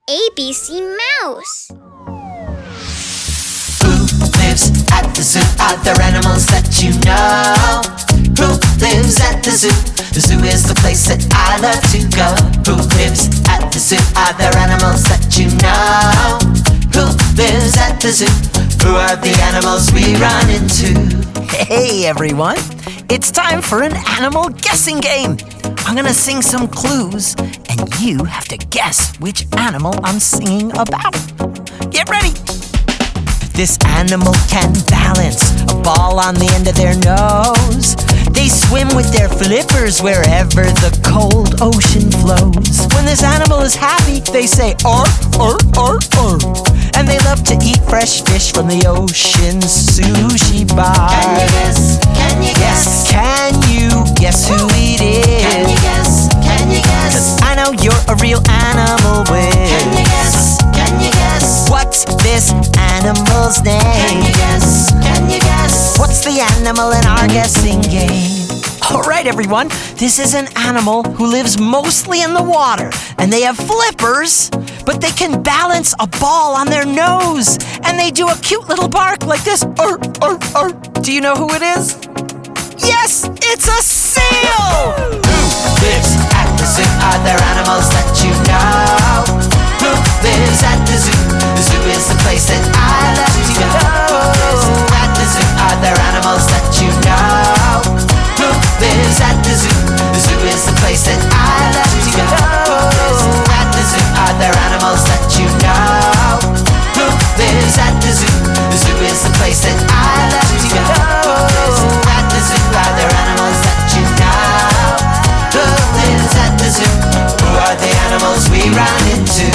ABC Mouse. Who lives at the zoo? Are there animals that you know? Who lives at the zoo? The zoo is the place that I love to go. Who lives at the zoo? Are there animals that you know? Who lives at the zoo? Who are the animals we run into? Hey everyone, it's time for an animal guessing game. I'm gonna sing some clues and you have to guess which animal I'm singing about. Get ready! This animal can balance a ball on the end of their nose. They swim with their flippers wherever the cold ocean flows. When this animal is happy, they say arr, arr, arr, arr. And they love to eat fresh fish from the ocean's sushi bar. Can you guess? Can you guess? Can you guess who it is? Can you guess? Can you guess? 'Cause I know you're a real animal whiz. Can you guess? Can you guess? What's this animal's name? Can you guess? Can you guess? What's the animal in our guessing game? Alright everyone, this is an animal who lives mostly in the water, and they have flippers, but they can balance a ball on their nose, and they do a cute little bark like this. Arr, arr, arr. Do you know who it is? Yes, it's a seal! Who lives at the zoo? Are there animals that you know? Who lives at the zoo? The zoo is the place that I love to go. Who lives at the zoo? Are there animals that you know? Who lives at the zoo? The zoo is the place that I love to go. Who lives at the zoo? Are there animals that you know? Who lives at the zoo? The zoo is the place that I love to go. Who lives at the zoo? Are there animals that you know? Who lives at the zoo? Who are the animals we run into?